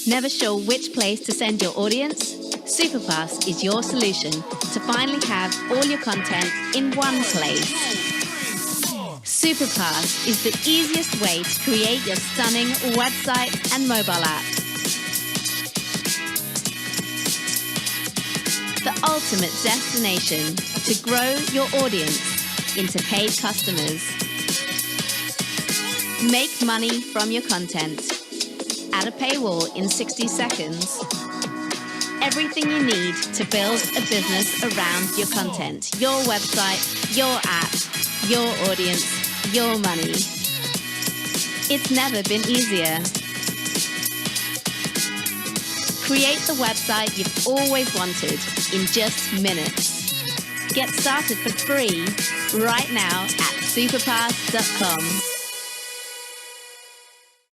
Never sure which place to send your audience? SupaPass is your solution to finally have all your content in one place. SupaPass is the easiest way to create your stunning website and mobile app. The ultimate destination to grow your audience into paid customers. Make money from your content. Add a paywall in 60 seconds. Everything you need to build a business around your content, your website, your app, your audience, your money. It's never been easier. Create the website you've always wanted in just minutes. Get started for free right now at SupaPass.com.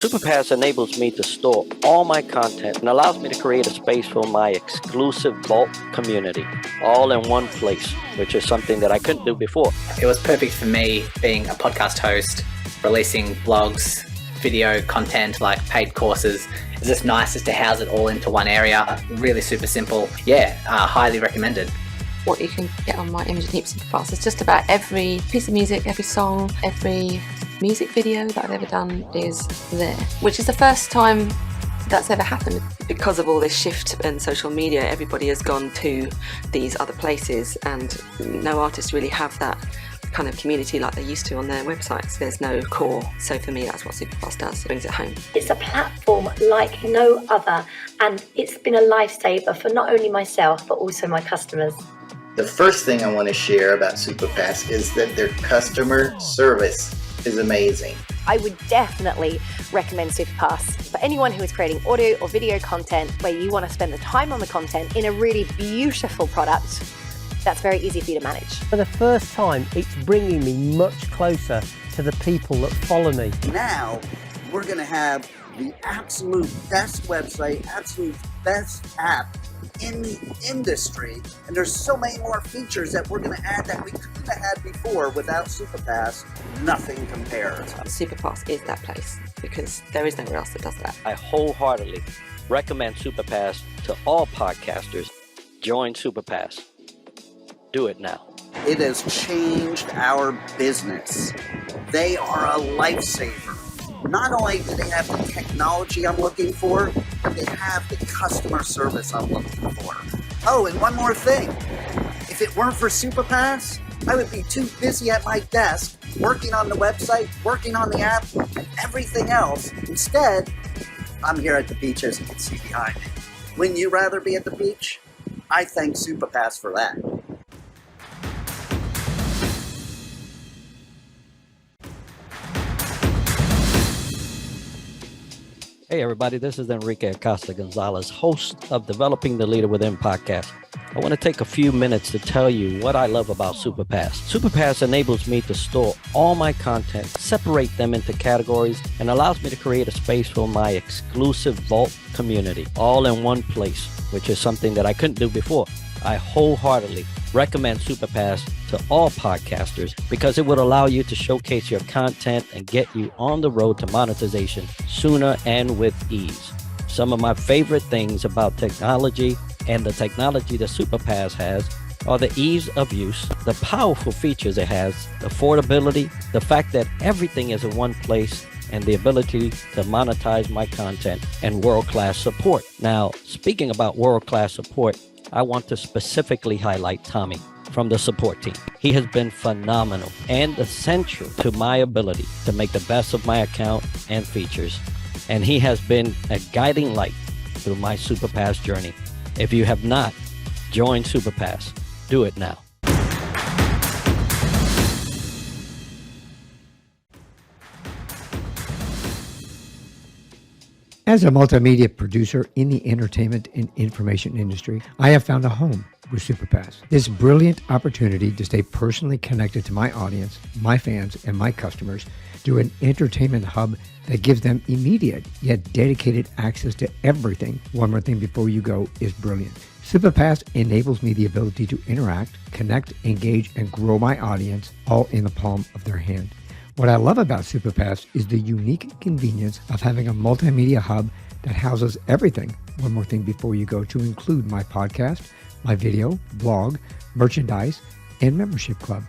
SupaPass enables me to store all my content and allows me to create a space for my exclusive vault community, all in one place, which is something that I couldn't do before. It was perfect for me being a podcast host, releasing blogs, video content like paid courses. It's just nice just to house it all into one area. Really super simple. Yeah, highly recommended. What you can get on my Imogen Heap SupaPass is just about every piece of music, every song, every music video that I've ever done is there, which is the first time that's ever happened. Because of all this shift in social media, everybody has gone to these other places and no artists really have that kind of community like they used to on their websites. There's no core. So for me, that's what SupaPass does. It brings it home. It's a platform like no other, and it's been a lifesaver for not only myself, but also my customers. The first thing I want to share about SupaPass is that their customer service is amazing. I would definitely recommend SupaPass for anyone who is creating audio or video content where you want to spend the time on the content in a really beautiful product that's very easy for you to manage. For the first time, it's bringing me much closer to the people that follow me. Now, we're going to have the absolute best website, absolute best app in the industry, and there's so many more features that we're going to add that we couldn't have had before. Without SupaPass, nothing compares. SupaPass is that place because there is nowhere else that does that. I wholeheartedly recommend SupaPass to all podcasters. Join SupaPass. Do it now. It has changed our business. They are a lifesaver. Not only do they have the technology I'm looking for, but they have the customer service I'm looking for. Oh, and one more thing. If it weren't for SupaPass, I would be too busy at my desk working on the website, working on the app, and everything else. Instead, I'm here at the beach, as you can see behind me. Wouldn't you rather be at the beach? I thank SupaPass for that. Hey everybody, this is Enrique Acosta Gonzalez, host of Developing the Leader Within podcast. I want to take a few minutes to tell you what I love about SupaPass. SupaPass enables me to store all my content, separate them into categories, and allows me to create a space for my exclusive vault community, all in one place, which is something that I couldn't do before. I wholeheartedly recommend SupaPass to all podcasters because it would allow you to showcase your content and get you on the road to monetization sooner and with ease. Some of my favorite things about technology and the technology that SupaPass has are the ease of use, the powerful features it has, affordability, the fact that everything is in one place, and the ability to monetize my content and world-class support. Now, speaking about world-class support, I want to specifically highlight Tommy from the support team. He has been phenomenal and essential to my ability to make the best of my account and features. And he has been a guiding light through my SupaPass journey. If you have not joined SupaPass, do it now. As a multimedia producer in the entertainment and information industry, I have found a home with SupaPass. This brilliant opportunity to stay personally connected to my audience, my fans, and my customers through an entertainment hub that gives them immediate yet dedicated access to everything. One more thing before you go is brilliant. SupaPass enables me the ability to interact, connect, engage, and grow my audience all in the palm of their hand. What I love about SupaPass is the unique convenience of having a multimedia hub that houses everything, one more thing before you go, to include my podcast, my video, blog, merchandise, and membership club.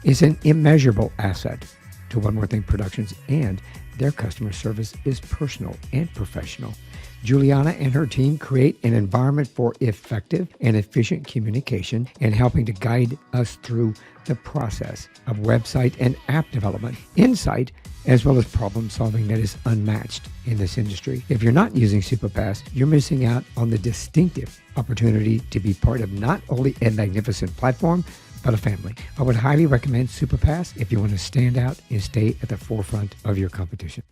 It's an immeasurable asset to One More Thing Productions, and their customer service is personal and professional. Juliana and her team create an environment for effective and efficient communication and helping to guide us through the process of website and app development, insight, as well as problem solving that is unmatched in this industry. If you're not using SupaPass, you're missing out on the distinctive opportunity to be part of not only a magnificent platform, but a family. I would highly recommend SupaPass if you want to stand out and stay at the forefront of your competition.